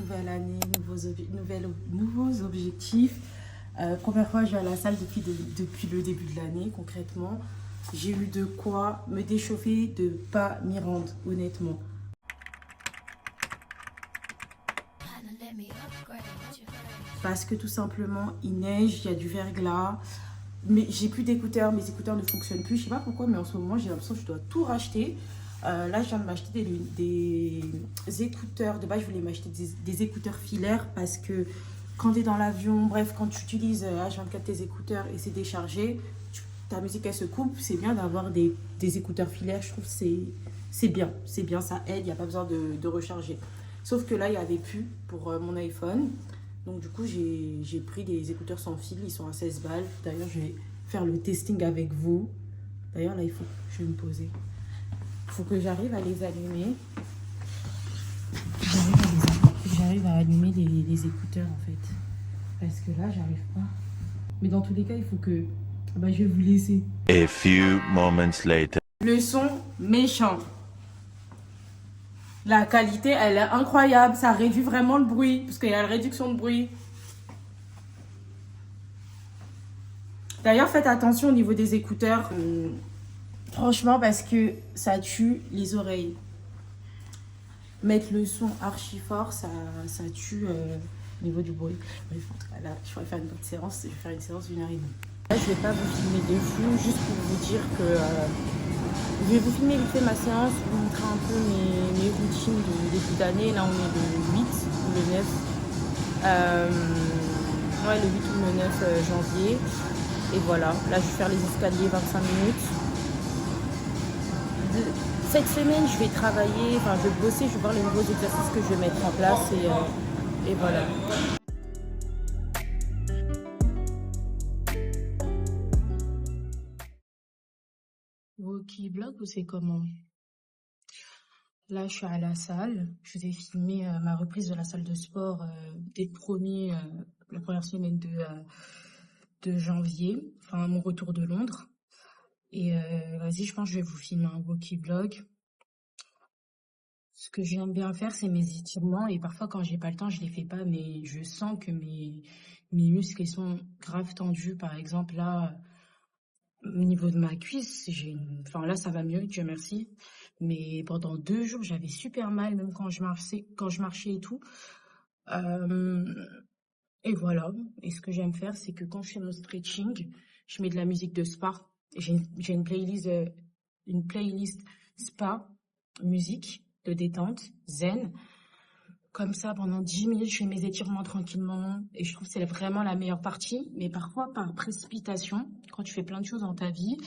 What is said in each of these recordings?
nouvelle année, nouveaux objectifs. Première fois, je vais à la salle depuis le début de l'année, concrètement. J'ai eu de quoi me déchauffer, de pas m'y rendre, honnêtement. Parce que tout simplement, il neige, il y a du verglas. Mais j'ai plus d'écouteurs, mes écouteurs ne fonctionnent plus. Je sais pas pourquoi, mais en ce moment, j'ai l'impression que je dois tout racheter. Là, je viens de m'acheter des écouteurs. De base, je voulais m'acheter des écouteurs filaires parce que quand tu es dans l'avion, bref, quand tu utilises H24 tes écouteurs et c'est déchargé, ta musique elle se coupe. C'est bien d'avoir des écouteurs filaires. Je trouve que c'est bien, ça aide. Il n'y a pas besoin de recharger. Sauf que là, il n'y avait plus pour mon iPhone. Donc du coup, j'ai pris des écouteurs sans fil, ils sont à 16 balles. D'ailleurs, je vais faire le testing avec vous. D'ailleurs, là, je vais me poser. Il faut que j'arrive à les allumer. J'arrive à allumer les écouteurs, en fait. Parce que là, j'arrive pas. Mais dans tous les cas, il faut que... Bah, je vais vous laisser. A few moments later. Le son méchant. La qualité, elle est incroyable. Ça réduit vraiment le bruit. Parce qu'il y a la réduction de bruit. D'ailleurs, faites attention au niveau des écouteurs. Franchement, parce que ça tue les oreilles. Mettre le son archi fort, ça tue au niveau du bruit. Bref, en tout cas, là, je pourrais faire une autre séance. Je vais faire une séance d'une heure et demie. Là, je ne vais pas vous filmer de fou, juste pour vous dire que... je vais vous filmer vite fait ma séance, vous montrer un peu mes routines de début d'année. Là, on est le 8 ou le 9. Ouais, le 8 ou le 9 janvier. Et voilà, là, je vais faire les escaliers 25 minutes. Cette semaine, je vais travailler, enfin, je vais bosser, je vais voir les nouveaux exercices que je vais mettre en place. Et voilà. Walkie vlog ou c'est comment? Là, je suis à la salle. Je vais filmer ma reprise de la salle de sport la première semaine de janvier, enfin mon retour de Londres. Et vas-y, je pense que je vais vous filmer un walkie vlog. Ce que j'aime bien faire, c'est mes étirements. Et parfois, quand j'ai pas le temps, je les fais pas. Mais je sens que mes muscles ils sont grave tendus. Par exemple, là, au niveau de ma cuisse, enfin là, ça va mieux, Dieu merci. Mais pendant 2 jours, j'avais super mal, même quand je marchais et tout. Et voilà. Et ce que j'aime faire, c'est que quand je fais mon stretching, je mets de la musique de spa. J'ai une playlist spa, musique de détente, zen. Comme ça, pendant 10 minutes, je fais mes étirements tranquillement. Et je trouve que c'est vraiment la meilleure partie. Mais parfois, par précipitation, quand tu fais plein de choses dans ta vie,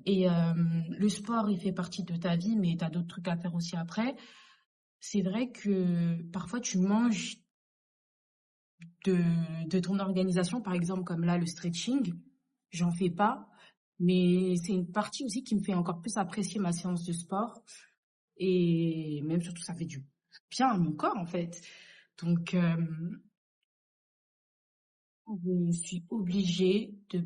et le sport, il fait partie de ta vie, mais tu as d'autres trucs à faire aussi après. C'est vrai que parfois, tu manges de ton organisation, par exemple, comme là, le stretching. J'en fais pas. Mais c'est une partie aussi qui me fait encore plus apprécier ma séance de sport. Et même surtout, ça fait du bien à mon corps, en fait. Donc, je suis obligée de ne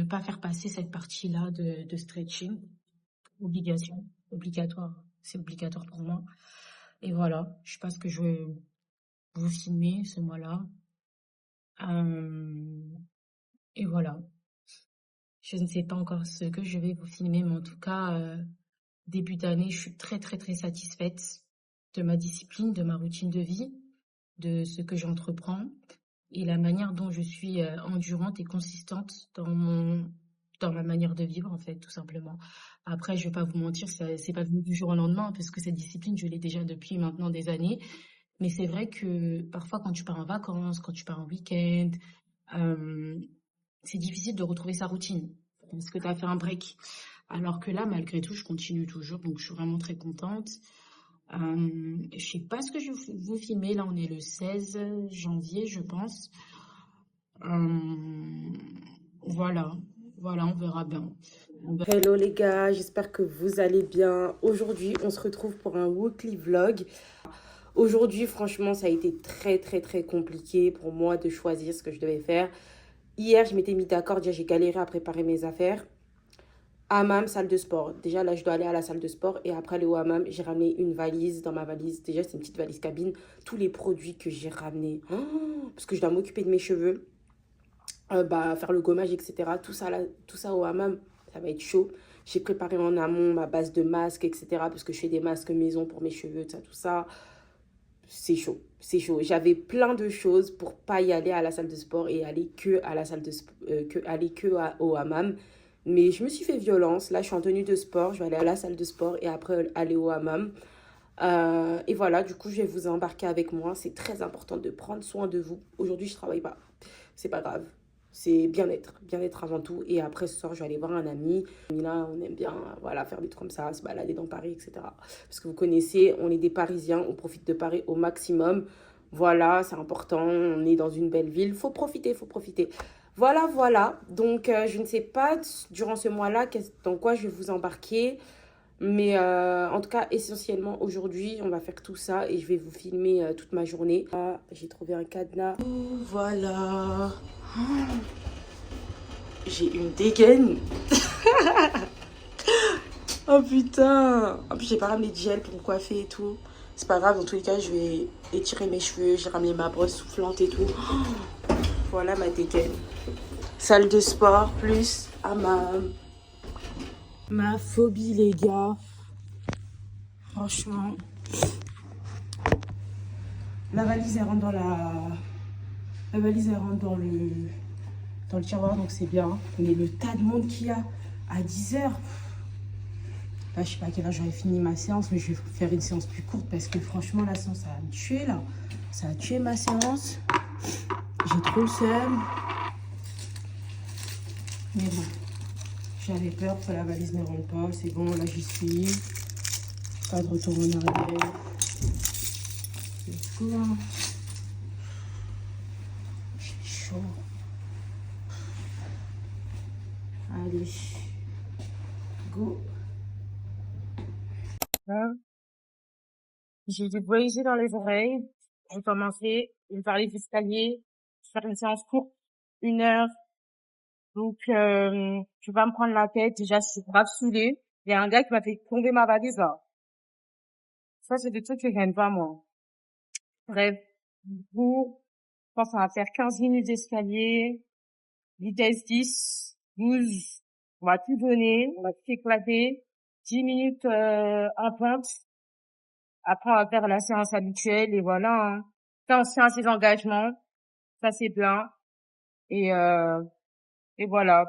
pas faire passer cette partie-là de stretching. Obligatoire. C'est obligatoire pour moi. Et voilà, je pense que je vais vous filmer ce mois-là. Et voilà. Je ne sais pas encore ce que je vais vous filmer, mais en tout cas, début d'année, je suis très, très, très satisfaite de ma discipline, de ma routine de vie, de ce que j'entreprends et la manière dont je suis endurante et consistante dans ma manière de vivre, en fait, tout simplement. Après, je vais pas vous mentir, c'est pas venu du jour au lendemain, parce que cette discipline, je l'ai déjà depuis maintenant des années. Mais c'est vrai que parfois, quand tu pars en vacances, quand tu pars en week-end, euh, c'est difficile de retrouver sa routine, parce que tu as fait un break. Alors que là, malgré tout, je continue toujours, donc je suis vraiment très contente. Je sais pas ce que je vais vous filmer. Là, on est le 16 janvier, je pense. Euh, voilà, on verra bien. Hello les gars, j'espère que vous allez bien. Aujourd'hui, on se retrouve pour un weekly vlog. Aujourd'hui, franchement, ça a été très, très, très compliqué pour moi de choisir ce que je devais faire. Hier, je m'étais mis d'accord, déjà j'ai galéré à préparer mes affaires. Hammam, salle de sport. Déjà, là, je dois aller à la salle de sport et après aller au hammam. J'ai ramené une valise. Dans ma valise, déjà, c'est une petite valise cabine. Tous les produits que j'ai ramenés. Parce que je dois m'occuper de mes cheveux, bah, faire le gommage, etc. Tout ça, là, tout ça au hammam, ça va être chaud. J'ai préparé en amont ma base de masques, etc. Parce que je fais des masques maison pour mes cheveux, tout ça. C'est chaud, c'est chaud. J'avais plein de choses pour pas y aller à la salle de sport et aller que à la salle de aller au hammam. Mais je me suis fait violence. Là, je suis en tenue de sport. Je vais aller à la salle de sport et après aller au hammam. Et voilà, du coup, je vais vous embarquer avec moi. C'est très important de prendre soin de vous. Aujourd'hui, je travaille pas. C'est pas grave. C'est bien-être. Bien-être avant tout. Et après, ce soir, je vais aller voir un ami. Et là, on aime bien voilà, faire des trucs comme ça, se balader dans Paris, etc. Parce que vous connaissez, on est des Parisiens. On profite de Paris au maximum. Voilà, c'est important. On est dans une belle ville. Faut profiter, faut profiter. Voilà, voilà. Donc, je ne sais pas, durant ce mois-là, dans quoi je vais vous embarquer. Mais en tout cas, essentiellement, aujourd'hui, on va faire tout ça et je vais vous filmer toute ma journée. Ah, j'ai trouvé un cadenas. Voilà. J'ai une dégaine. Oh putain. En plus, j'ai pas ramené de gel pour me coiffer et tout. C'est pas grave, dans tous les cas, je vais étirer mes cheveux. J'ai ramené ma brosse soufflante et tout. Voilà ma dégaine. Salle de sport plus hammam. Ma phobie, les gars. Franchement. La valise, elle rentre dans La valise, elle rentre dans le tiroir, donc c'est bien. Mais le tas de monde qu'il y a à 10h. Là, je sais pas à quelle heure j'aurais fini ma séance, mais je vais faire une séance plus courte parce que franchement, la séance, ça va me tuer là. Ça a tué ma séance. J'ai trop le seum. Mais bon, j'avais peur que la valise ne rentre pas. C'est bon, là, j'y suis. Pas de retour en arrière. C'est cool. J'ai chaud. Allez. Go. J'ai du voyager dans les oreilles. J'ai commencé, je vais parler d'escalier, faire une séance courte, 1 heure. Donc, je vais pas me prendre la tête. Déjà, je suis grave saoulée. Il y a un gars qui m'a fait tomber ma valise, là. Ça, c'est des trucs que j'aime pas, moi. Bref. Du coup, je pense qu'on va faire 15 minutes d'escalier, vitesse 10, 12. On va tout donner, on va tout éclater. 10 minutes, en pente. Après, on va faire la séance habituelle et voilà, hein. Ça, on se tient à ses engagements. Ça, c'est bien. Et, euh, et voilà.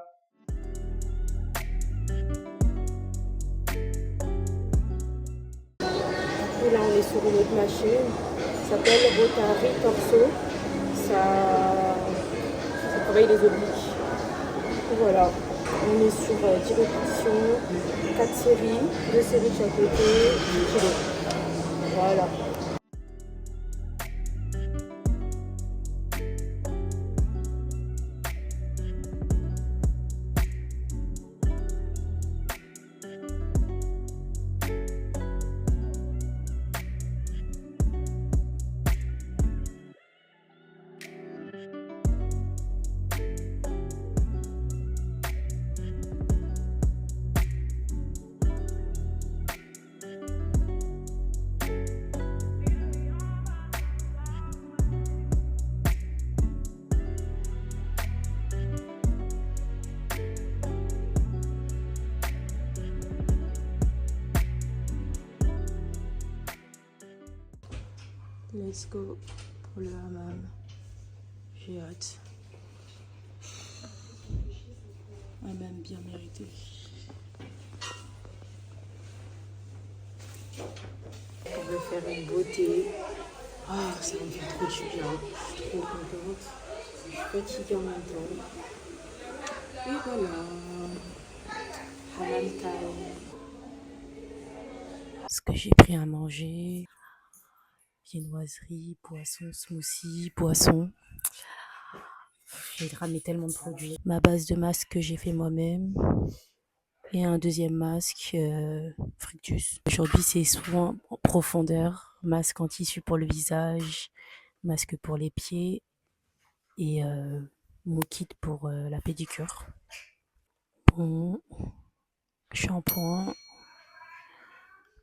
Et là, on est sur une autre machine. Ça s'appelle Rotary Torso. Ça travaille les obliques. Et voilà. On est sur 10 répétitions, 4 séries, 2 séries de chaque côté, kilo. Voilà. Let's go pour le hammam. J'ai hâte. Hammam bien mérité. On va faire une beauté. Ah, ça va me faire trop du bien. Je suis trop contente. Je suis fatiguée en même temps. Et voilà. Hammam time. Ce que j'ai pris à manger. Viennoiserie, poisson, smoothie, poisson. J'ai ramené tellement de produits. Ma base de masque que j'ai fait moi-même. Et un deuxième masque, Fructus. Aujourd'hui, c'est soin en profondeur. Masque en tissu pour le visage, masque pour les pieds et mon kit pour la pédicure. Bon, shampoing,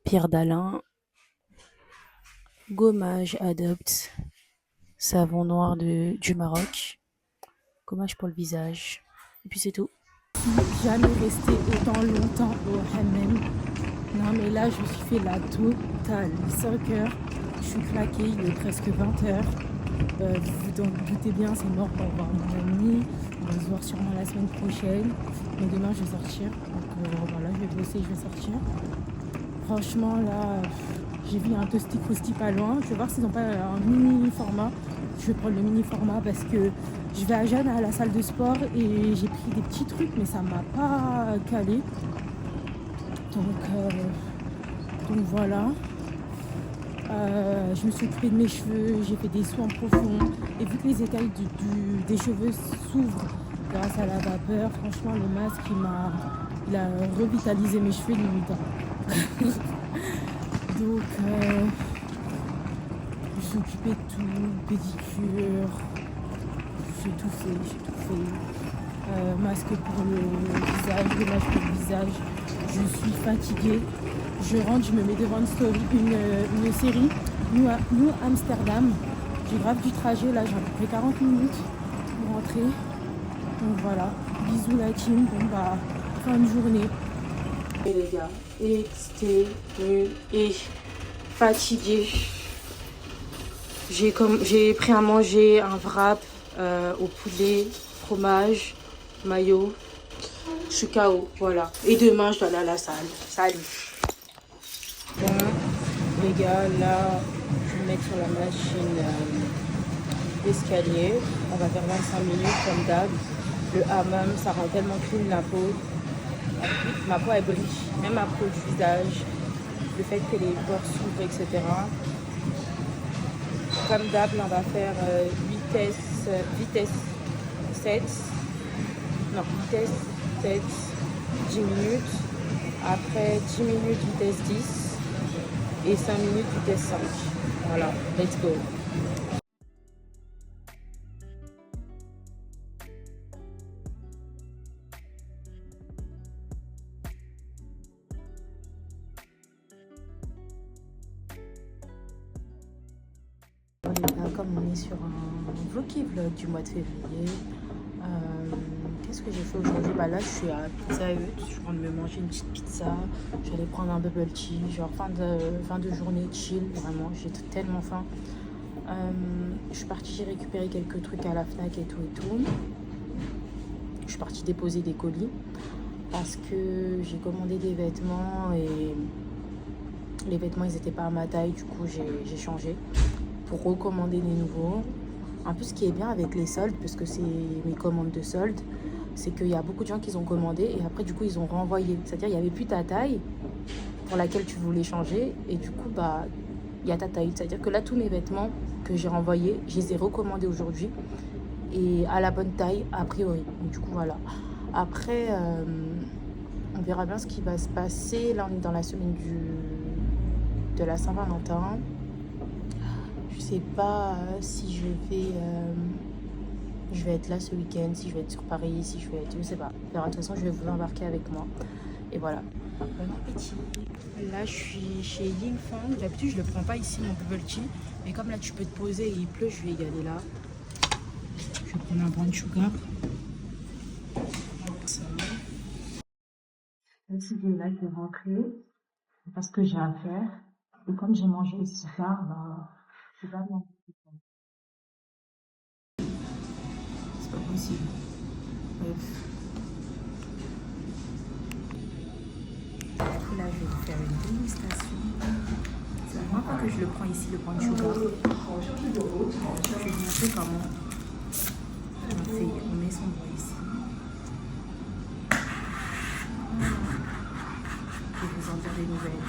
pierre d'Alain, gommage Adopt, savon noir du Maroc, gommage pour le visage. Et puis c'est tout. Jamais resté autant longtemps au hammam. Non mais là je me suis fait la totale. 5 heures, je suis claquée, il est presque 20 heures. Vous vous en doutez bien, c'est mort pour voir mon ami. On va se voir sûrement la semaine prochaine. Mais demain je vais sortir. Donc voilà, je vais bosser, je vais sortir. Franchement là, j'ai vu un Toasty Krusty pas loin. Je vais voir s'ils n'ont pas un mini format. Je vais prendre le mini format parce que je vais à Jeanne à la salle de sport et j'ai pris des petits trucs mais ça m'a pas calé. Donc voilà. Je me suis occupée de mes cheveux, j'ai fait des soins profonds et vu que les écailles des cheveux s'ouvrent grâce à la vapeur, franchement le masque il a revitalisé mes cheveux limite. Donc je me suis occupée de tout, pédicure, j'ai tout fait. Masque pour le visage, gommage pour le visage. Je suis fatiguée. Je rentre, je me mets devant une série, New Amsterdam. J'ai grave du trajet, là j'ai à peu près 40 minutes pour rentrer. Donc voilà, bisous la team, bon bah, fin de journée. Et les gars, exténuée, fatiguée. J'ai pris à manger un wrap au poulet, fromage, mayo. Je suis KO, voilà. Et demain, je dois aller à la salle. Salut. Bon, les gars, là, je vais me mettre sur la machine d'escalier. On va faire 25 minutes comme d'hab. Le hammam, ça rend tellement clean la peau. Ma peau, elle brille. Même ma peau du visage. Le fait que les pores s'ouvrent, etc. Comme d'hab, on va faire vitesse 7. Non, vitesse 7, 10 minutes. Après 10 minutes, vitesse 10. Et 5 minutes, vitesse 5. Voilà, let's go. Comme on est sur un vlog du mois de février, qu'est-ce que j'ai fait aujourd'hui? Bah là je suis à Pizza Hut, je suis en train de me manger une petite pizza, je vais aller prendre un bubble tea, genre fin de journée chill, vraiment j'ai tellement faim. Je suis partie, j'ai récupéré quelques trucs à la Fnac et tout. Je suis partie déposer des colis parce que j'ai commandé des vêtements et les vêtements ils n'étaient pas à ma taille, du coup j'ai changé pour recommander des nouveaux. En plus, ce qui est bien avec les soldes, parce que c'est mes commandes de soldes, c'est qu'il y a beaucoup de gens qui ont commandé et après du coup ils ont renvoyé. C'est-à-dire il n'y avait plus ta taille pour laquelle tu voulais changer et du coup bah il y a ta taille. C'est-à-dire que là tous mes vêtements que j'ai renvoyés, je les ai recommandés aujourd'hui et à la bonne taille a priori. Donc, du coup voilà. Après on verra bien ce qui va se passer. Là on est dans la semaine de la Saint-Valentin. Je sais pas si je vais être là ce week-end, si je vais être sur Paris, si je vais être... Je sais pas. De toute façon, je vais vous embarquer avec moi. Et voilà. Bon appétit. Là, je suis chez Yingfang. D'habitude, je le prends pas ici, mon bubble tea. Mais comme là, tu peux te poser et il pleut, je vais y aller là. Je vais prendre un brown sugar. Ça. Là, je vais rentrer. Parce que j'ai à faire. Et comme j'ai mangé aussi tard, bah... C'est pas bon. C'est pas possible. Bref. Du coup, là, je vais vous faire une dégustation. C'est la première fois que je le prends ici, le brown sugar. Je vais vous montrer comment on met son doigt ici. Je vais vous en dire des nouvelles.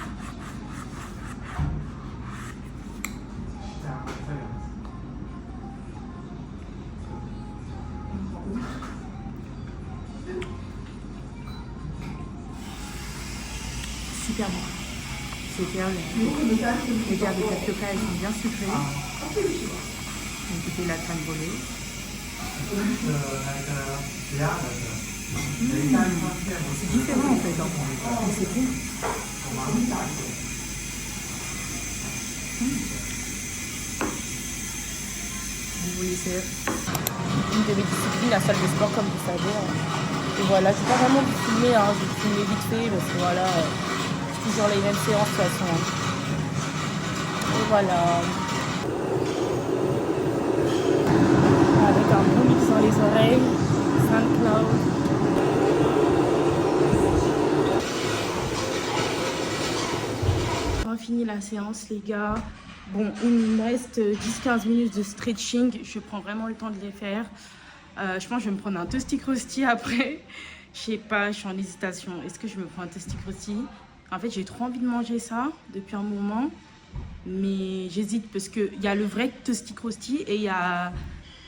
Super bon. Super. Les bières de Tapioca, elles sont bien sucrées. Donc, c'était la crème volée. C'est différent en fait. Mais c'est bon. Vous voyez, c'est une de mes disciplines, la salle de sport, comme vous savez. Et voilà, je ne vais pas vraiment vous filmer, je vais vous filmer vite fait, parce que voilà, c'est toujours les mêmes séances de toute façon. Et voilà. Avec un bon mix dans les oreilles, SoundCloud. On a fini la séance, les gars. Bon, il me reste 10-15 minutes de stretching. Je prends vraiment le temps de les faire. Je pense que je vais me prendre un Toasty Krusty après. Je sais pas, je suis en hésitation. Est-ce que je me prends un Toasty Krusty? En fait, j'ai trop envie de manger ça depuis un moment. Mais j'hésite parce qu'il y a le vrai Toasty Krusty et il y a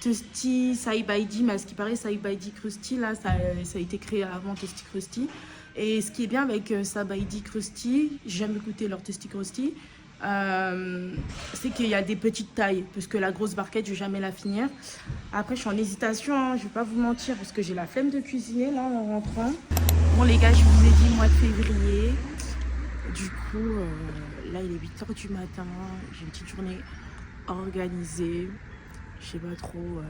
Toasty Saibaidi. Mais à ce qui paraît, Saibaidi Krusty, là, ça a été créé avant Toasty Krusty. Et ce qui est bien avec Saibaidi Krusty, j'ai jamais goûté leur Toasty Krusty, c'est qu'il y a des petites tailles, parce que la grosse barquette, je vais jamais la finir. Après, je suis en hésitation, je vais pas vous mentir, parce que j'ai la flemme de cuisiner, là, en rentrant. Bon, les gars, je vous ai dit, mois de février. Du coup, là, il est 8h du matin. J'ai une petite journée organisée. Je sais pas trop.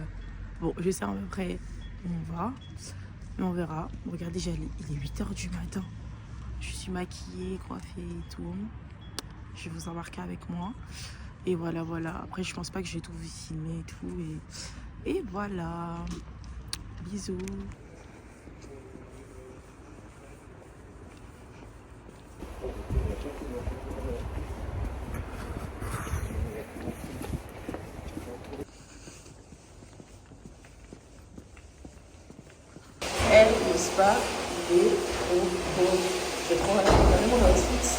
Bon, je sais à peu près où on va. Mais on verra. Regardez, il est 8h du matin. Je suis maquillée, coiffée et tout. Je vais vous embarquer avec moi. Et voilà, voilà. Après, je pense pas que je vais tout vous filmer et tout. Et voilà. Bisous. Le spa, il est trop beau. Je prends regardez mon outfit.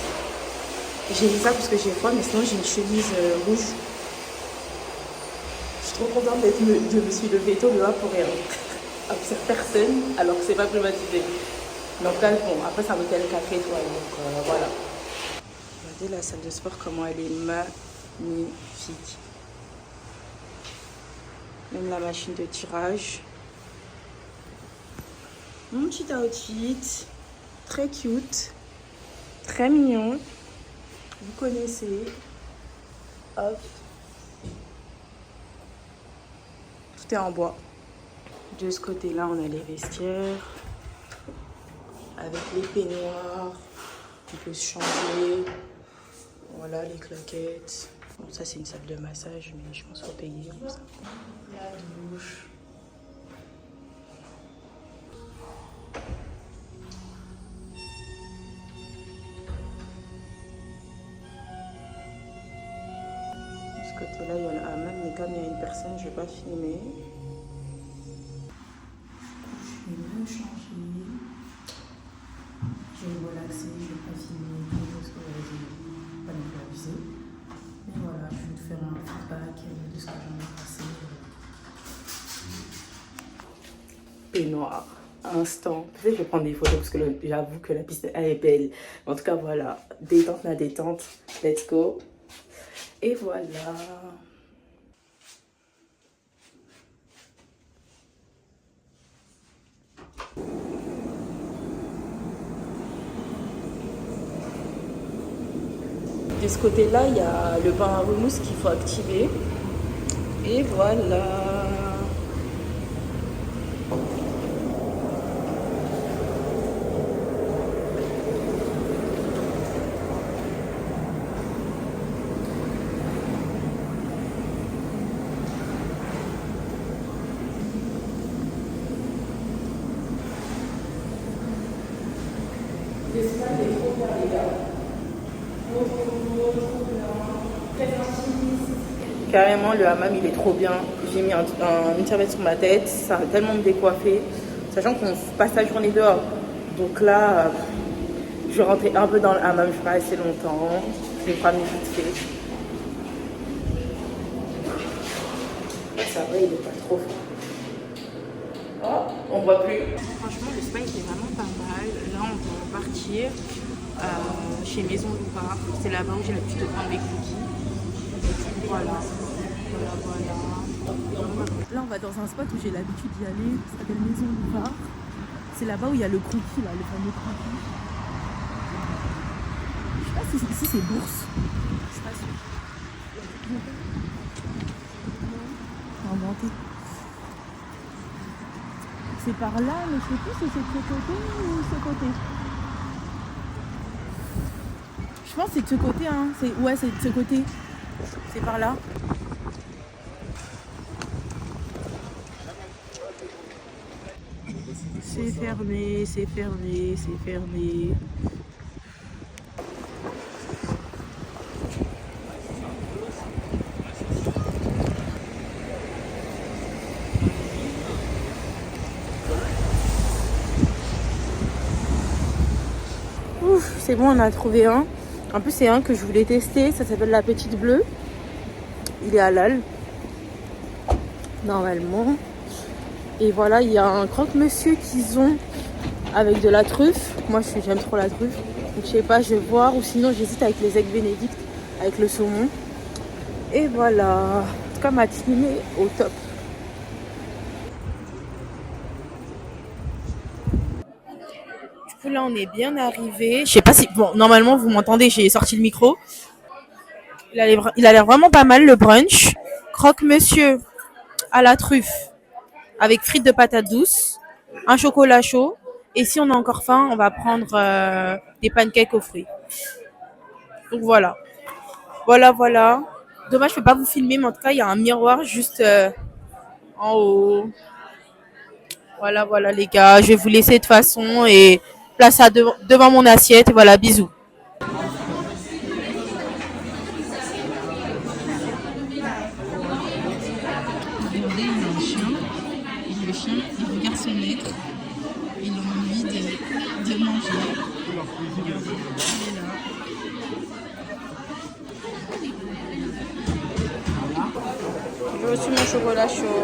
J'ai mis ça parce que j'ai froid, mais sinon j'ai une chemise rouge. Je suis trop contente de me suis levée tôt dehors pour rien. Observe personne, alors que c'est pas privatisé. Donc là, bon, après c'est un hôtel 4 étoiles, donc voilà. Regardez la salle de sport, comment elle est magnifique. Même la machine de tirage. Mon petit outfit, très cute, très mignon. Vous connaissez. Hop. Tout est en bois. De ce côté-là, on a les vestiaires. Avec les peignoirs. On peut se changer. Voilà, les claquettes. Bon, ça, c'est une salle de massage, mais je pense qu'il faut payer comme ça. La douche. Côté-là, il y a le hammam, mais comme il y a une personne, je ne vais pas filmer. Je vais me changer. Je vais me relaxer, je ne vais pas filmer parce que je n'ai pas non plus avisé. Mais voilà, je vais te faire un feedback de ce que j'en ai passé. Peignoir, instant. Peut-être que je vais prendre des photos parce que j'avoue que la piste elle est belle. En tout cas, voilà, détente, la détente. Let's go. Et voilà. De ce côté-là, il y a le bain à remousse qu'il faut activer. Et voilà. L'espace est trop bien, les gars. Carrément, le hammam, il est trop bien. J'ai mis une serviette sur ma tête. Ça va tellement me décoiffer. Sachant qu'on passe la journée dehors. Donc là, je vais rentrer un peu dans le hammam. Je ne vais pas rester longtemps. Je vais prendre vite fait. Ça va, il n'est pas trop fort. Oh, on ne voit plus. Franchement, le spa était vraiment pas mal. Là, on va partir chez Maison Louvard. C'est là-bas où j'ai l'habitude de prendre mes cookies. Voilà. Voilà. Là, on va dans un spot où j'ai l'habitude d'y aller. Ça s'appelle Maison Louvard. C'est là-bas où il y a le croquis, là, le fameux croquis. Je sais pas si ici c'est bourse. Je suis pas sûre. Inventé. C'est par là, mais je sais plus si c'est de ce côté ou ce côté. Je pense que c'est de ce côté, hein. Ouais, c'est de ce côté. C'est par là. C'est fermé, c'est fermé, c'est fermé. Ouf, c'est bon, on a trouvé un. En plus, c'est un que je voulais tester. Ça s'appelle la petite bleue. Il est halal. Normalement. Et voilà, il y a un croque-monsieur qu'ils ont avec de la truffe. Moi, j'aime trop la truffe. Donc, je sais pas, je vais voir. Ou sinon, j'hésite avec les aigles bénédictes, avec le saumon. Et voilà. En tout cas, matinée au top. Du coup, là, on est bien arrivé. Je sais pas si... Bon, normalement, vous m'entendez, j'ai sorti le micro. Il a l'air vraiment pas mal, le brunch. Croque-monsieur à la truffe avec frites de patates douces, un chocolat chaud. Et si on a encore faim, on va prendre des pancakes aux fruits. Donc voilà. Voilà. Dommage, je peux pas vous filmer, mais en tout cas, il y a un miroir juste en haut. Voilà les gars. Je vais vous laisser de toute façon et place ça devant mon assiette. Et voilà, bisous. Regardez, il a un chien. Et le chien, il regarde son maître. Il a envie de manger. Regardez, il est là. J'ai reçu mon chocolat chaud.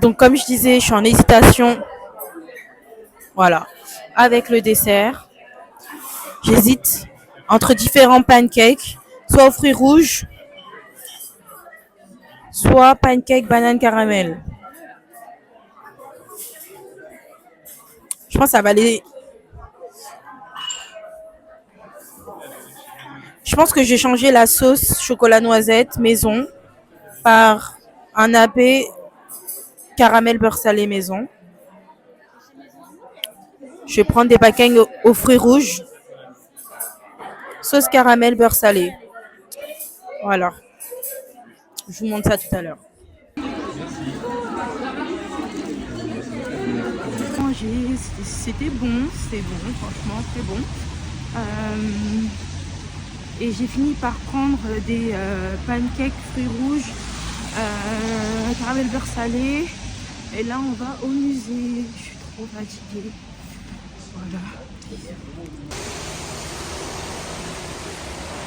Donc comme je disais, je suis en hésitation. Voilà. Avec le dessert. J'hésite entre différents pancakes. Soit aux fruits rouges. Soit pancake banane caramel. Je pense que ça va aller. Je pense que j'ai changé la sauce chocolat noisette maison par un nappé caramel beurre salé maison. Je vais prendre des pancakes aux fruits rouges. Sauce caramel beurre salé. Voilà. Je vous montre ça tout à l'heure. C'était bon, franchement, très bon. Et j'ai fini par prendre des pancakes fruits rouges, caramel beurre salé. Et là, on va au musée. Je suis trop fatiguée. Voilà.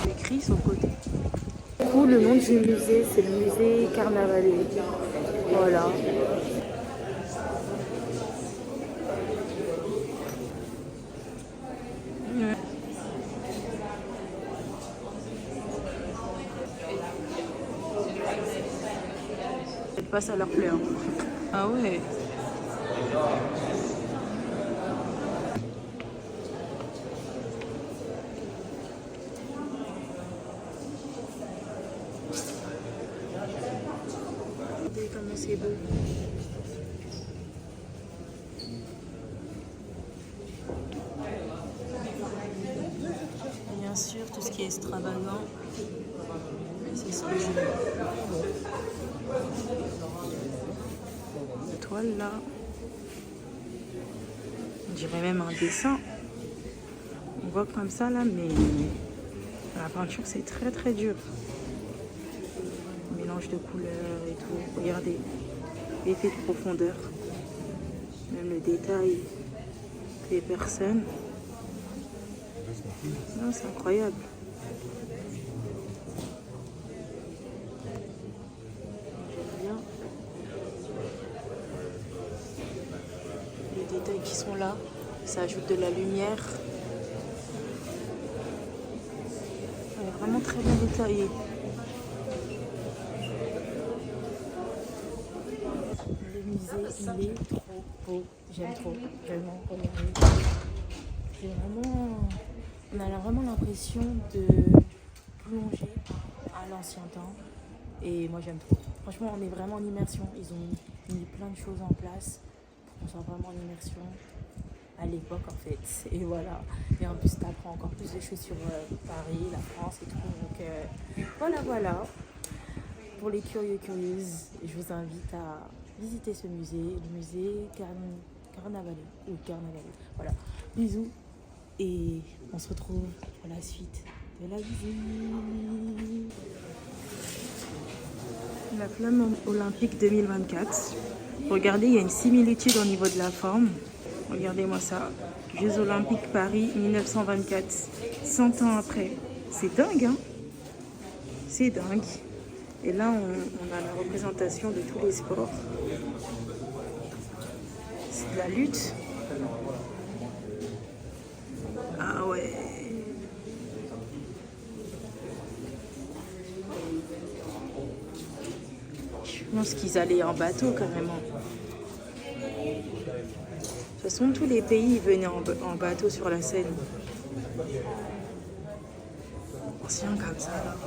Écrit sur le côté. Du coup, le nom du musée, c'est le musée Carnavalet. Voilà. Peut-être pas ça leur plaît. Hein. Ah ouais. Regardez comment c'est beau. Bien sûr, tout ce qui est extravagant, c'est ce que je veux. La toile là, on dirait même un dessin. On voit comme ça là, mais la peinture c'est très très dur. Mélange de couleurs et tout. Regardez, l'effet de profondeur, même le détail des personnes. Non, c'est incroyable. J'aime bien les détails qui sont là. Ça ajoute de la lumière. Elle est vraiment très bien détaillée. musée, il est trop beau. J'aime trop, vraiment. Regardez. C'est vraiment... On a vraiment l'impression de plonger à l'ancien temps. Et moi, j'aime trop. Franchement, on est vraiment en immersion. Ils ont mis plein de choses en place pour qu'on soit vraiment en immersion à l'époque, en fait. Et voilà. Et en plus, tu apprends encore plus de choses sur Paris, la France et tout. Donc, voilà. Pour les curieux, curieuses, je vous invite à visiter ce musée, le musée Carnavalet ou Carnavalet. Voilà. Bisous et on se retrouve pour la suite de la visite. La flamme olympique 2024. Regardez, il y a une similitude au niveau de la forme. Regardez-moi ça. Jeux olympiques Paris 1924. 100 ans après. C'est dingue, hein? C'est dingue. Et là, on a la représentation de tous les sports. C'est de la lutte. Ah ouais. Je pense qu'ils allaient en bateau carrément. De toute façon, tous les pays ils venaient en bateau sur la Seine. Ancien comme ça là.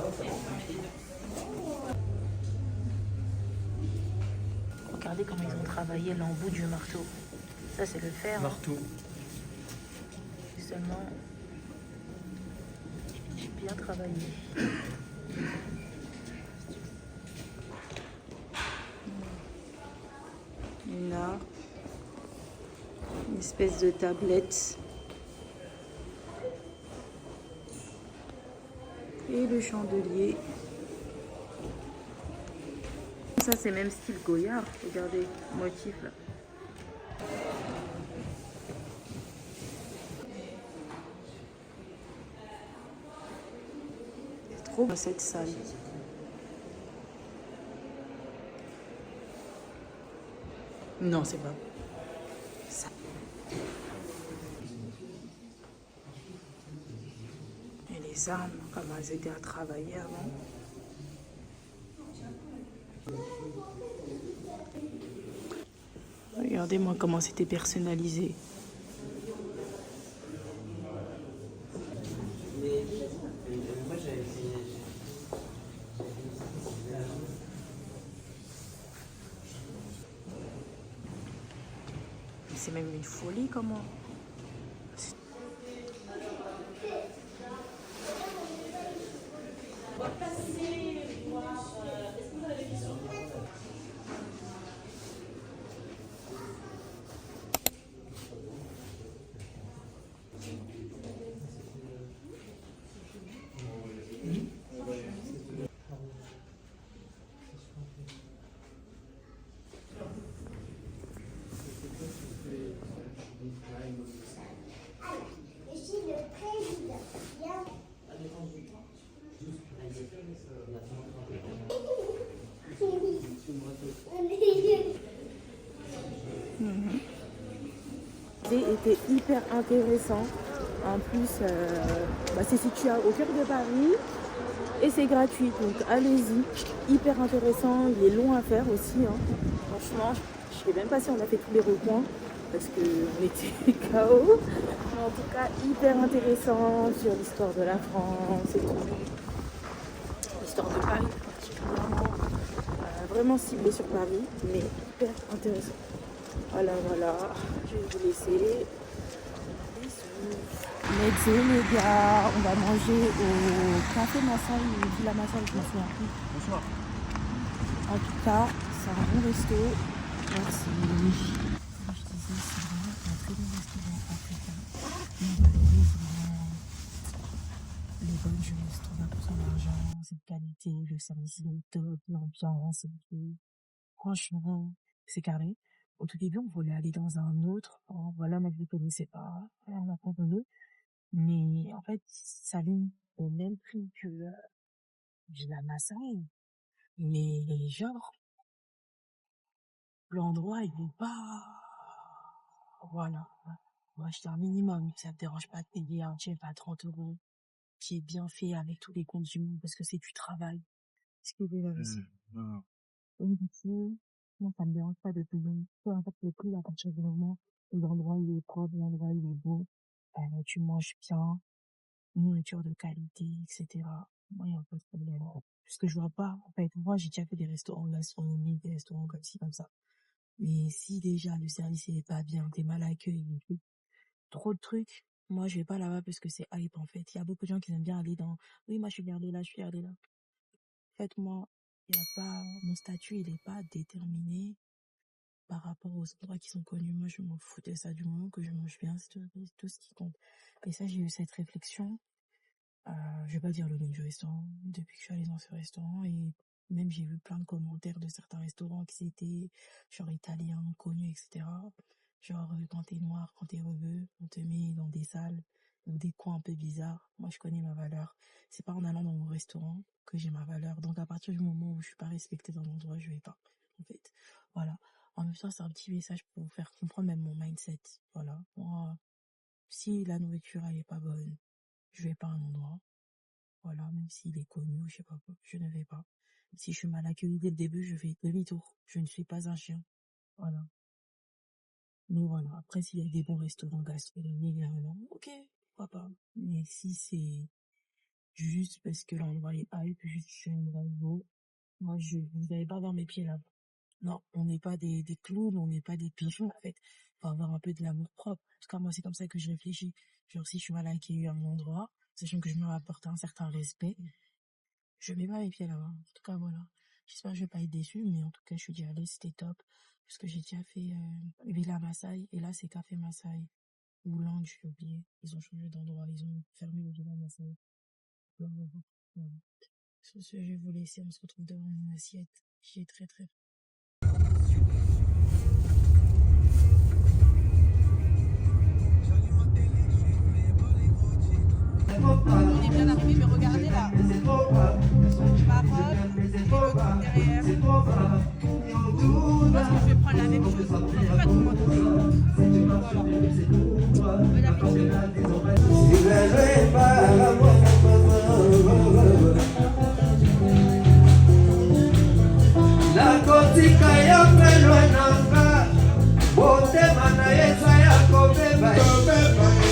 Regardez comment ils ont travaillé l'embout du marteau. Ça, c'est le fer. Marteau. Seulement, bien travaillé. Là, une espèce de tablette. Et le chandelier. Ça, c'est même style Goyard. Regardez, motif là. C'est trop beau cette salle. Non, c'est pas ça. Et les armes, comment elles étaient à travailler avant. Regardez-moi comment c'était personnalisé. C'est même une folie comment. Était hyper intéressant. En plus, c'est situé au cœur de Paris et c'est gratuit. Donc allez-y. Hyper intéressant. Il est long à faire aussi. Hein. Franchement, je ne sais même pas si on a fait tous les recoins parce qu'on était KO. Mais en tout cas, hyper intéressant sur l'histoire de la France et tout. L'histoire de Paris particulièrement. Vraiment ciblé sur Paris, mais hyper intéressant. Voilà, je vais vous laisser. Let's go les gars, on va manger au café Massal ou Villa Massal, je m'en souviens plus. Bonsoir. En tout cas, c'est un bon resto. Merci. Comme je disais, c'est vraiment un très bon restaurant africain. On valorise vraiment les bonnes choses, tout va pour son argent, cette qualité, le service est top, l'ambiance, franchement, c'est carré. Au tout début, on voulait aller dans un autre. Voilà, moi, je ne connaissais pas. On a convenu. Mais en fait, ça vient au même prix que Villa Massal. Mais genre, l'endroit, il n'est pas... Voilà. Moi, j'étais un minimum. Ça ne me dérange pas de payer un chef à 30 €, qui est bien fait avec tous les comptes du monde, parce que c'est du travail. Ce que vous avez aussi. Donc, du coup, franchement, ça me dérange pas de payer. Peu importe le prix, à partir du moment où l'endroit il est propre, l'endroit il est beau, tu manges bien, nourriture de qualité, etc. Moi, il n'y a pas de problème. Parce que je vois pas, en fait, moi, j'ai déjà fait des restaurants gastronomiques, des restaurants comme ci, comme ça. Mais si déjà le service il est pas bien, t'es mal accueilli, trop de trucs, moi, je vais pas là-bas parce que c'est hype, en fait. Il y a beaucoup de gens qui aiment bien aller dans, oui, moi, je suis gardée là, je suis gardée là. En fait, moi, il y a pas, mon statut, il est pas déterminé par rapport aux endroits qui sont connus. Moi, je m'en fous de ça du moment que je mange bien, c'est tout ce qui compte. Et ça, j'ai eu cette réflexion. Je vais pas dire le nom du restaurant, depuis que je suis allée dans ce restaurant, et même j'ai vu plein de commentaires de certains restaurants qui étaient genre italiens, connus, etc. Genre, quand t'es noir, quand t'es rebeu, on te met dans des salles ou des coins un peu bizarres. Moi, je connais ma valeur. C'est pas en allant dans mon restaurant que j'ai ma valeur. Donc, à partir du moment où je suis pas respectée dans l'endroit, je vais pas, en fait. Voilà. En même temps, c'est un petit message pour vous faire comprendre même mon mindset. Voilà. Moi, si la nourriture, elle est pas bonne, je vais pas à un endroit. Voilà, même s'il est connu ou je sais pas quoi, je ne vais pas. Si je suis mal accueillie dès le début, je fais demi-tour. Je ne suis pas un chien. Voilà. Mais voilà, après, s'il y a des bons restaurants gastronomiques, ok, pourquoi pas. Mais si c'est juste parce que l'endroit est hype, juste que l'endroit est beau, moi, vous n'allez pas voir mes pieds là. Non, on n'est pas des clowns, on n'est pas des pigeons, en fait. Faut avoir un peu de l'amour propre. En tout cas, moi, c'est comme ça que je réfléchis. Genre, si je suis mal accueillie à un endroit, sachant que je me rapporte un certain respect, je mets pas mes pieds là-bas. En tout cas, voilà. J'espère que je vais pas être déçue, mais en tout cas, je suis déjà allée, c'était top. Parce que j'ai déjà fait Villa Maasai, et là, c'est Café Maasai. Ou Lounge, j'ai oublié. Ils ont changé d'endroit, ils ont fermé le Villa Maasai. Voilà. Sur ce, je vais vous laisser, on se retrouve devant une assiette. J'ai très très On est bien arrivé, mais regardez là. Maroc, et le truc derrière. Je pense que je vais prendre la même chose. Je ne vais pas tout demander. Voilà. Bon appétit. Nakotika ya mpelo nanga motema na yesa ya kobeba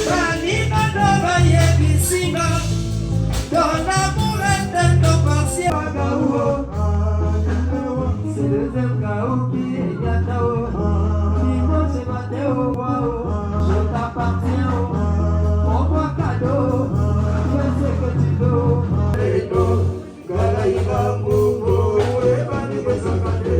baninga ndo bayebisinga dona murete ndo pasiagawo selezengauki enyatao imose mateo wao je t'appartiens mon roi cadeau je sais que tu veux galaïba mogo ebani besakate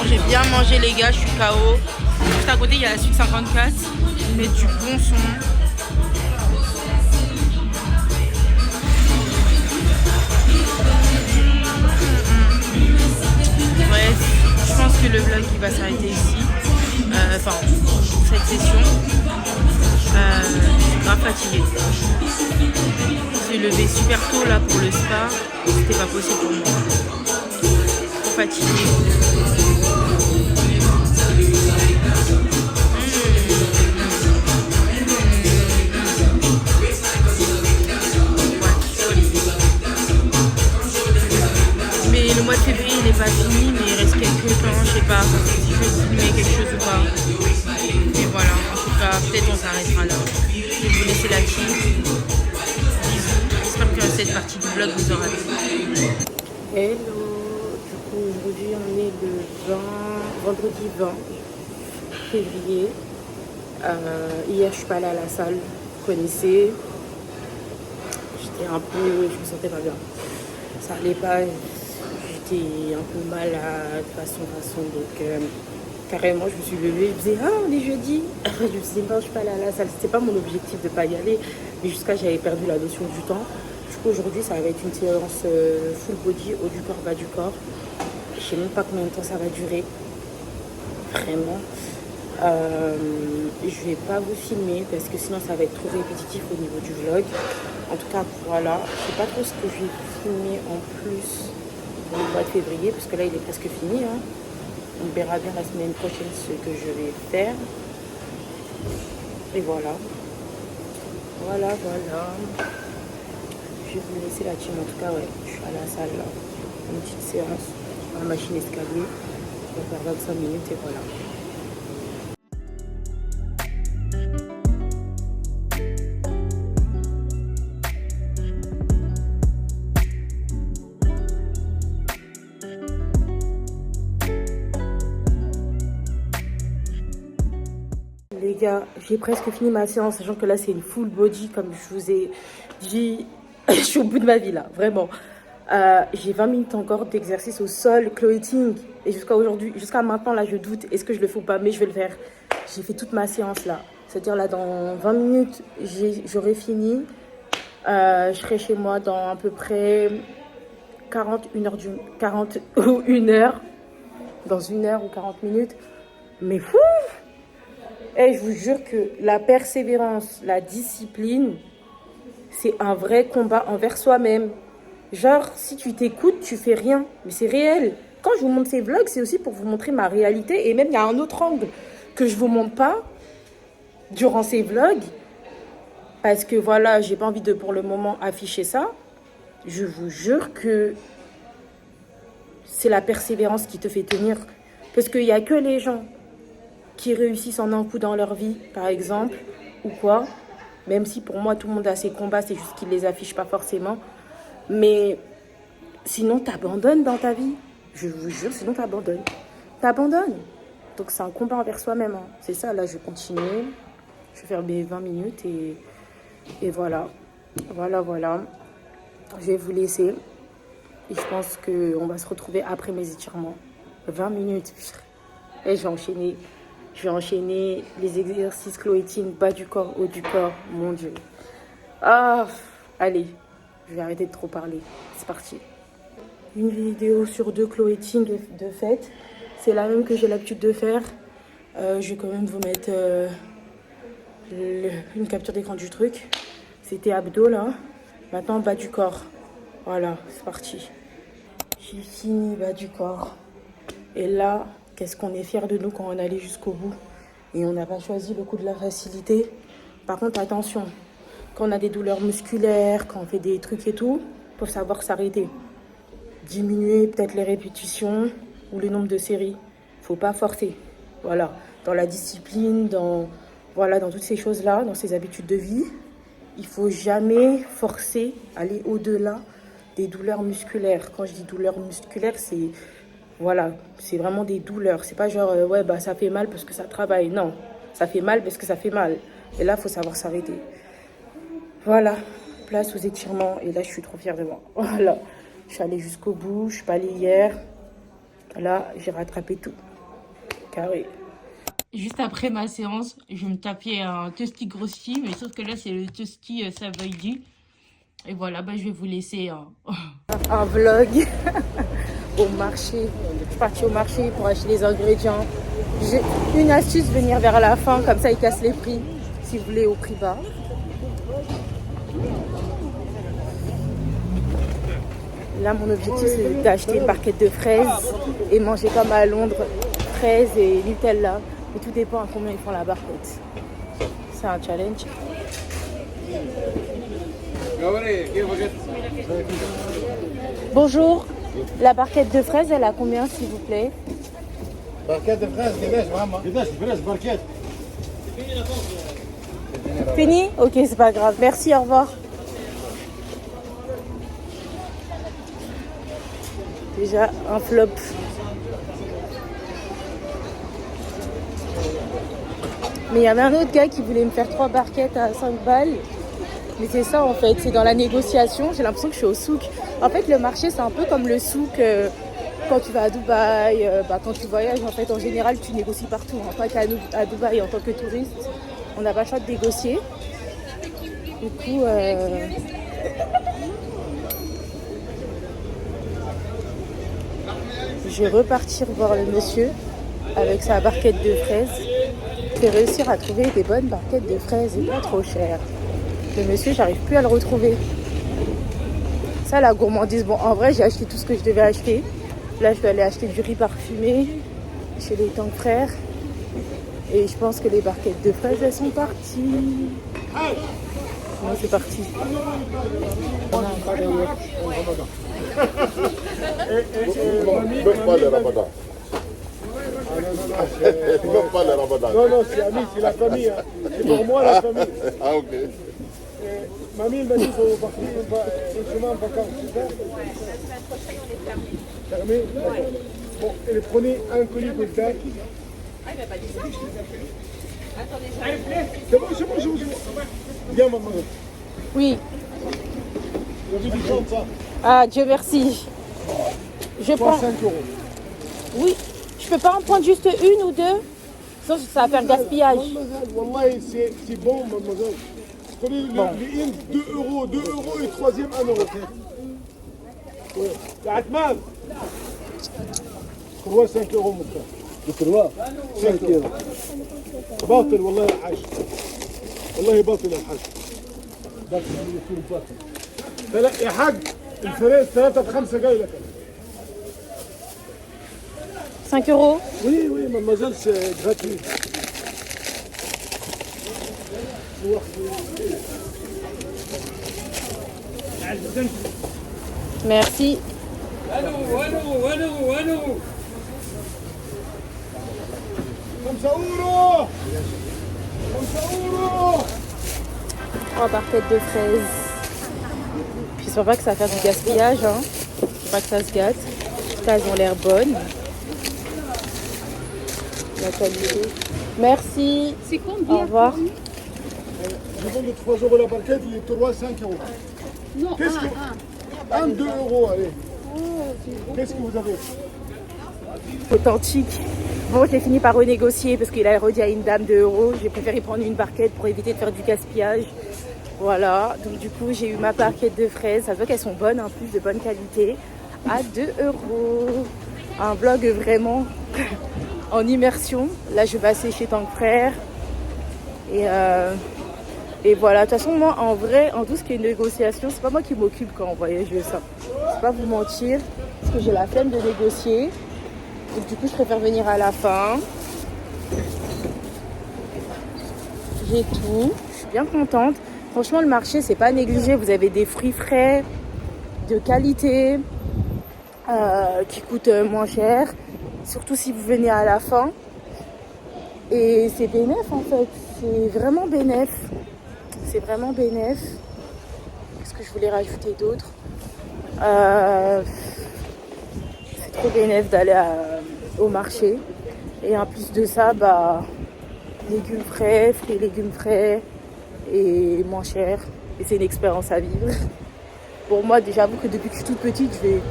J'ai bien mangé les gars, je suis KO. Juste à côté il y a la suite 54. Ils mettent du bon son. Bref, je pense que le vlog il va s'arrêter ici. Enfin, cette session. Je suis grave fatiguée. Je suis levée super tôt là pour le spa. C'était pas possible pour moi. Trop fatiguée. Mais le mois de février il n'est pas fini, mais il reste quelques temps, je sais pas si je vais filmer quelque chose ou pas. Mais voilà, en tout cas, peut-être on s'arrêtera là. Je vais vous laisser là-dessus. Bisous. J'espère que cette partie du vlog vous aura plu. Hello, du coup aujourd'hui on est le vendredi 20 février. Hier je suis pas allée à la salle, vous connaissez. J'étais un peu, je me sentais pas bien. Ça allait pas, j'étais un peu malade, façon. Donc carrément je me suis levée, je me disais on est jeudi. Je me suis dit non, je suis pas allée à la salle. C'était pas mon objectif de pas y aller, mais jusqu'à j'avais perdu la notion du temps. Du coup aujourd'hui ça va être une séance full body, haut du corps, bas du corps. Je sais même pas combien de temps ça va durer. Vraiment. Je vais pas vous filmer parce que sinon ça va être trop répétitif au niveau du vlog. En tout cas voilà, je sais pas trop ce que je vais filmer en plus pour le mois de février parce que là il est presque fini. On verra bien la semaine prochaine ce que je vais faire. Et voilà. Voilà. Je vais vous laisser la team. En tout cas, ouais, je suis à la salle là. Une petite séance à la machine escalier. Je vais faire 25 minutes et voilà. Les gars, j'ai presque fini ma séance, sachant que là c'est une full body comme je vous ai dit. Je suis au bout de ma vie là, vraiment. J'ai 20 minutes encore d'exercice au sol, Chloé Ting. Et jusqu'à maintenant là je doute, est-ce que je le fais ou pas, mais je vais le faire. J'ai fait toute ma séance là. C'est-à-dire là dans 20 minutes j'aurai fini. Je serai chez moi dans à peu près 40 ou 1 heure. Dans 1 heure ou 40 minutes. Mais fou! Et je vous jure que la persévérance, la discipline, c'est un vrai combat envers soi-même. Genre, si tu t'écoutes, tu fais rien. Mais c'est réel. Quand je vous montre ces vlogs, c'est aussi pour vous montrer ma réalité. Et même, il y a un autre angle que je ne vous montre pas durant ces vlogs. Parce que voilà, j'ai pas envie de, pour le moment, afficher ça. Je vous jure que c'est la persévérance qui te fait tenir. Parce qu'il n'y a que les gens qui réussissent en un coup dans leur vie, par exemple, ou quoi. Même si pour moi, tout le monde a ses combats, c'est juste qu'ils ne les affichent pas forcément. Mais sinon, t'abandonnes dans ta vie. Je vous jure, sinon t'abandonnes. T'abandonnes. Donc c'est un combat envers soi-même. Hein. C'est ça, là, je vais continuer. Je vais faire mes 20 minutes et voilà. Voilà. Je vais vous laisser. Et je pense qu'on va se retrouver après mes étirements. 20 minutes. Et je vais enchaîner les exercices Chloé Ting, bas du corps, haut du corps. Mon Dieu. Allez, je vais arrêter de trop parler. C'est parti. Une vidéo sur 2 Chloé Ting de fait. C'est la même que j'ai l'habitude de faire. Je vais quand même vous mettre une capture d'écran du truc. C'était abdos là. Maintenant, bas du corps. Voilà, c'est parti. J'ai fini bas du corps. Et là... Qu'est-ce qu'on est fiers de nous quand on allait jusqu'au bout. Et on n'a pas choisi le coup de la facilité. Par contre, attention. Quand on a des douleurs musculaires, quand on fait des trucs et tout, il faut savoir s'arrêter. Diminuer peut-être les répétitions ou le nombre de séries. Il ne faut pas forcer. Voilà. Dans la discipline, dans toutes ces choses-là, dans ces habitudes de vie, il ne faut jamais forcer, aller au-delà des douleurs musculaires. Quand je dis douleurs musculaires, c'est... Voilà, c'est vraiment des douleurs. C'est pas genre, ça fait mal parce que ça travaille. Non, ça fait mal parce que ça fait mal. Et là, il faut savoir s'arrêter. Voilà, place aux étirements. Et là, je suis trop fière de moi. Voilà, je suis allée jusqu'au bout. Je suis pas allée hier. Là, j'ai rattrapé tout. Carré. Juste après ma séance, je me tapais un toasty grossi. Mais sauf que là, c'est le toasty Savoy. Et voilà, je vais vous laisser un vlog. Au marché, je suis partie au marché pour acheter les ingrédients. J'ai une astuce, venir vers la fin, comme ça ils cassent les prix, si vous voulez au prix bas. Là mon objectif c'est d'acheter une barquette de fraises et manger comme à Londres, fraises et Nutella. Et tout dépend à combien ils font la barquette. C'est un challenge. Bonjour. La barquette de fraises, elle a combien, s'il vous plaît? Barquette de fraises, barquette. Fini? Ok, c'est pas grave. Merci, au revoir. Déjà, un flop. Mais il y avait un autre gars qui voulait me faire 3 barquettes à 5 balles. Mais c'est ça en fait, c'est dans la négociation. J'ai l'impression que je suis au souk. En fait, le marché, c'est un peu comme le souk quand tu vas à Dubaï. Quand tu voyages, en fait, en général, tu négocies partout. Hein. Pas qu'à Dubaï en tant que touriste. On n'a pas le choix de négocier. Du coup, je vais repartir voir le monsieur avec sa barquette de fraises. Je vais réussir à trouver des bonnes barquettes de fraises et pas trop chères. Le monsieur, j'arrive plus à le retrouver. Ça, la gourmandise. Bon, en vrai, j'ai acheté tout ce que je devais acheter. Là, je vais aller acheter du riz parfumé chez les Tang Frères. Et je pense que les barquettes de fraises, elles sont parties. Non, c'est parti. On a encore derrière. Même pas le ramadan. Même pas le ramadan. Non, non, c'est ami, c'est la famille. Hein. C'est pour moi la famille. Ah, ok. Mamie, elle m'a dit qu'il faut partir une semaine en vacances, c'est ça? Fermé. Fermé? Bon, et prenez un colis de date. C'est bon, je vous dis. Viens, maman. Oui. J'ai vu du jaune, ça. Ah, Dieu merci. Je prends. 5 €. Oui. Je peux pas en prendre juste une ou deux? Sinon, ça va faire gaspillage. Mademoiselle, wallahi, c'est bon, mademoiselle. Prenez les in, 2 €, 2 € et troisième 1 €. Ouais. يا عثمان كروة 5 € mon frère. الكروة 5 €. باطل والله يا حاج. والله باطل يا حاج. باطل يكون باطل. لا يا حاج الفريز 3 ب5 جاي لك. 5 €. Oui, oui, mademoiselle, c'est gratuit. Merci. Trois barquettes de fraises. J'espère pas que ça va faire du gaspillage. Hein. J'espère pas que ça se gâte. En tout cas, elles ont l'air bonnes. La qualité. Merci. C'est combien? Au revoir. Je vends de 3 € la barquette, il est 3, 5 €. Non, Qu'est-ce que... 1, 2 €, allez. Qu'est-ce que vous avez? Authentique. Bon, j'ai fini par renégocier parce qu'il a redit à une dame 2 €. J'ai préféré prendre une barquette pour éviter de faire du gaspillage. Voilà. Donc du coup, j'ai eu ma barquette de fraises. Ça se voit qu'elles sont bonnes, en plus de bonne qualité. À 2 €. Un vlog vraiment en immersion. Là, je vais passer chez Tank Frère. Et voilà, de toute façon, moi, en vrai, en tout ce qui est négociation, c'est pas moi qui m'occupe quand on voyage ça. Je vais pas vous mentir, parce que j'ai la flemme de négocier. Donc du coup, je préfère venir à la fin. J'ai tout. Je suis bien contente. Franchement, le marché, c'est pas négligé. Vous avez des fruits frais, de qualité, qui coûtent moins cher. Surtout si vous venez à la fin. Et c'est bénéf en fait. C'est vraiment bénéf. C'est vraiment bénéf. Qu'est-ce que je voulais rajouter d'autre? C'est trop bénéf d'aller au marché. Et en plus de ça, bah, légumes frais, fruits et légumes frais et moins cher. Et c'est une expérience à vivre. Pour moi, déjà, j'avoue que depuis que je suis toute petite, je vais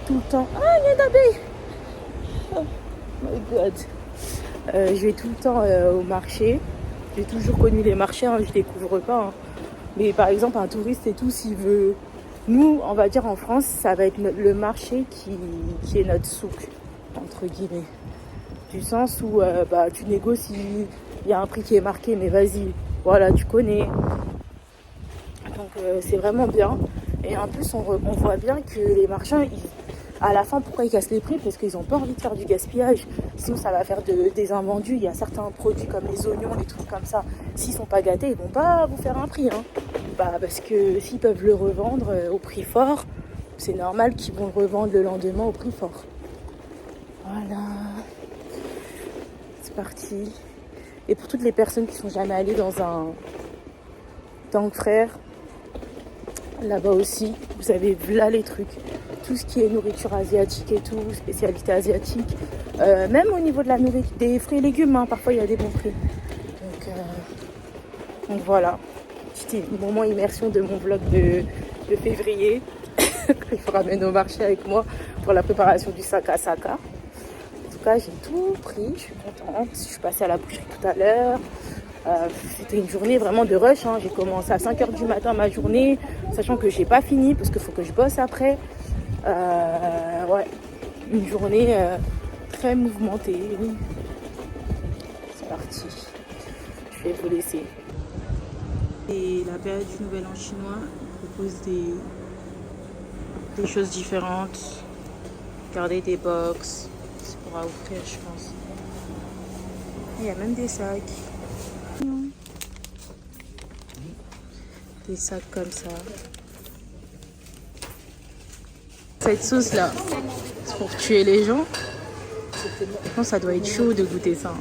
tout le temps... Ah, il y a une abeille! Oh my god! Je vais tout le temps au marché. J'ai toujours connu les marchés, hein, je découvre pas. Hein. Mais par exemple, un touriste et tout, s'il veut... Nous, on va dire en France, ça va être le marché qui est notre souk, entre guillemets. Du sens où bah, tu négocies, il y a un prix qui est marqué, mais vas-y, voilà, tu connais. Donc c'est vraiment bien. Et en plus, on voit bien que les marchands, à la fin, pourquoi ils cassent les prix? Parce qu'ils n'ont pas envie de faire du gaspillage. Sinon, ça va faire des invendus. Il y a certains produits comme les oignons, les trucs comme ça. S'ils sont pas gâtés, ils vont pas vous faire un prix. Hein. Bah, parce que s'ils peuvent le revendre au prix fort, c'est normal qu'ils vont le revendre le lendemain au prix fort. Voilà. C'est parti. Et pour toutes les personnes qui sont jamais allées dans un Tank Frère, là-bas aussi, vous avez là les trucs. Tout ce qui est nourriture asiatique et tout, spécialité asiatique. Même au niveau de la nourriture, des fruits et légumes, hein, parfois il y a des bons prix. Donc voilà. C'était le moment immersion de mon vlog de février. Il faut ramener au marché avec moi pour la préparation du Saka Saka. En tout cas, j'ai tout pris, je suis contente. Je suis passée à la boucherie tout à l'heure. C'était une journée vraiment de rush. Hein. J'ai commencé à 5 h du matin ma journée, sachant que j'ai pas fini parce qu'il faut que je bosse après. Ouais, une journée très mouvementée. C'est parti. Je vais vous laisser. Et la période du Nouvel An chinois propose des choses différentes. Regardez des box, c'est pour à offrir, je pense. Il y a même des sacs. Des sacs comme ça. Cette sauce là, c'est pour tuer les gens. Non, ça doit être chaud de goûter ça.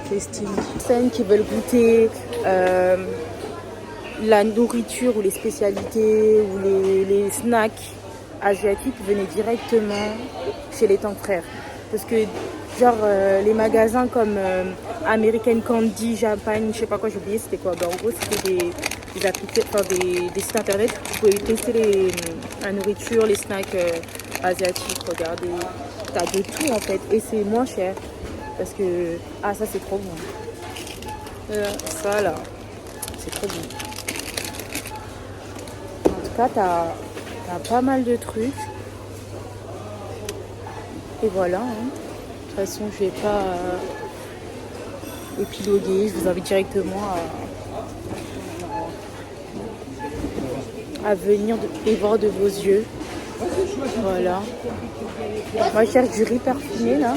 Festive. Personnes qui veulent goûter la nourriture ou les spécialités ou les snacks asiatiques, venez directement chez les Tank Frères. Parce que genre les magasins comme American Candy, Japan, je sais pas quoi, j'ai oublié c'était quoi. Ben, en gros c'était des applications, enfin des sites internet où vous pouvez tester la nourriture, les snacks asiatiques, regardez. T'as de tout en fait et c'est moins cher. Parce que ah ça c'est trop bon. Ça là, c'est trop bon. En tout cas t'as pas mal de trucs. Et voilà. Hein. De toute façon je vais pas épiloguer, je vous invite directement à venir et voir de vos yeux. Voilà. Moi je cherche du riz parfumé là.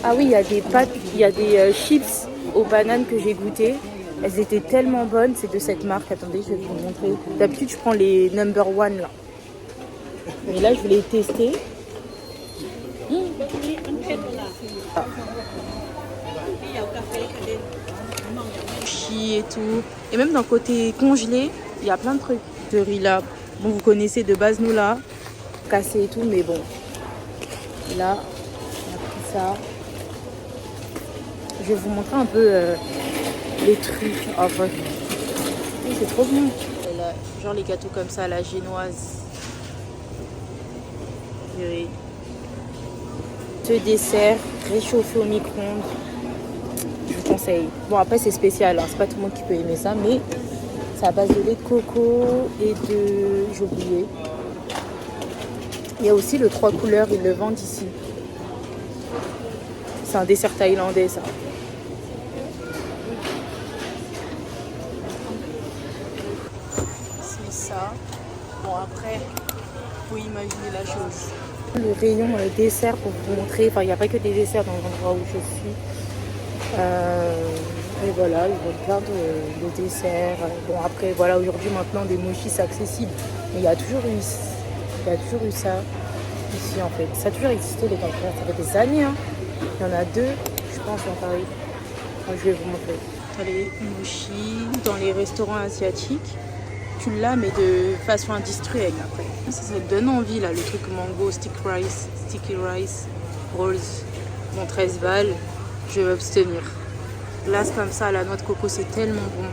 Ah oui, il y a des pâtes, il y a des chips aux bananes que j'ai goûtées. Elles étaient tellement bonnes, c'est de cette marque. Attendez, je vais vous montrer. D'habitude je prends les number one là. Mais là je vais les tester. Ah. Et tout. Et même dans le côté congelé, il y a plein de trucs. De riz là. Bon, vous connaissez de base nous là. Cassé et tout, mais bon. Là, on a pris ça. Je vais vous montrer un peu les trucs. Enfin, c'est trop bon. Là, genre les gâteaux comme ça, la génoise. Ce dessert réchauffé au micro-ondes. Je vous conseille. Bon, après, c'est spécial. Hein. C'est pas tout le monde qui peut aimer ça, mais c'est à base de lait de coco et de... J'ai oublié. Il y a aussi le 3 couleurs, ils le vendent ici. C'est un dessert thaïlandais, ça. C'est ça. Bon, après, faut imaginer la chose. Le rayon dessert pour vous montrer. Enfin, il n'y a pas que des desserts dans l'endroit où je suis. Et voilà, ils vendent plein de desserts. Bon, après, voilà, aujourd'hui, maintenant, des mochis, c'est accessible. Mais il y a toujours eu ça ici, en fait. Ça a toujours existé, les Tank Frères. Ça fait des années, hein. Il y en a deux, je pense, dans Paris. Enfin, je vais vous montrer. T'as les mochis dans les restaurants asiatiques. Tu l'as, mais de façon industrielle, après. Ça donne envie, là, le truc mango, sticky rice, rolls. Bon, 13 balles, je vais abstenir. Glace comme ça, la noix de coco, c'est tellement bon.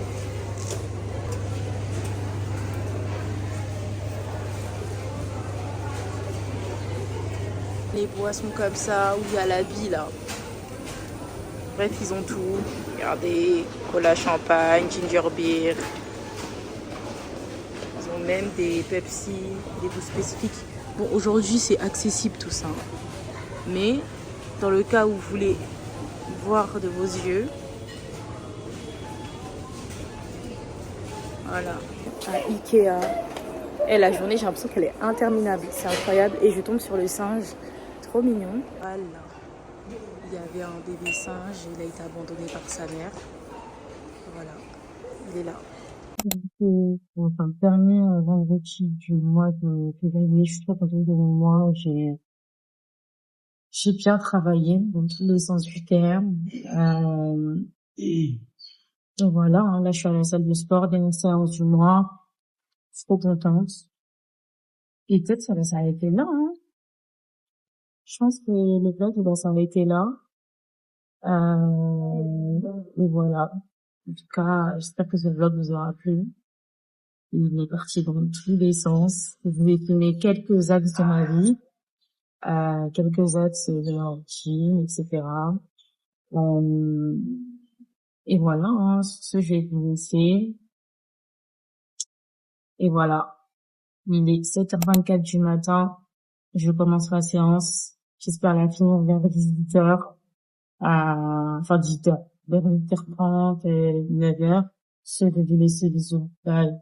Les boissons comme ça, où il y a la vie, là. Bref, ils ont tout. Regardez, cola champagne, ginger beer. Ils ont même des Pepsi, des goûts spécifiques. Bon, aujourd'hui, c'est accessible tout ça. Mais, dans le cas où vous voulez voir de vos yeux, voilà, à Ikea. Et la journée, j'ai l'impression qu'elle est interminable. C'est incroyable. Et je tombe sur le singe. Trop mignon. Voilà. Il y avait un bébé singe. Il a été abandonné par sa mère. Voilà. Il est là. Enfin, le dernier vendredi du mois de février, je suis trop contente de moi. J'ai bien travaillé dans tous les sens du terme. Donc voilà, hein, là je suis à la salle de sport, dernière séance du mois. Je suis trop contente. Et peut-être ça va s'arrêter là. Hein. Je pense que le vlog va s'arrêter là. Et voilà. En tout cas, j'espère que ce vlog vous aura plu. Il est parti dans tous les sens. Je vous ai filmé quelques axes de ma vie, quelques axes de ma routine, etc. Et voilà, hein, sur ce, je vais vous laisser. Et voilà. Il est 7h24 du matin. Je commence ma séance. J'espère la finir vers 18h. Enfin, 18h. Vers 8h30 et 9h. Je vais vous laisser, bisous. Bye.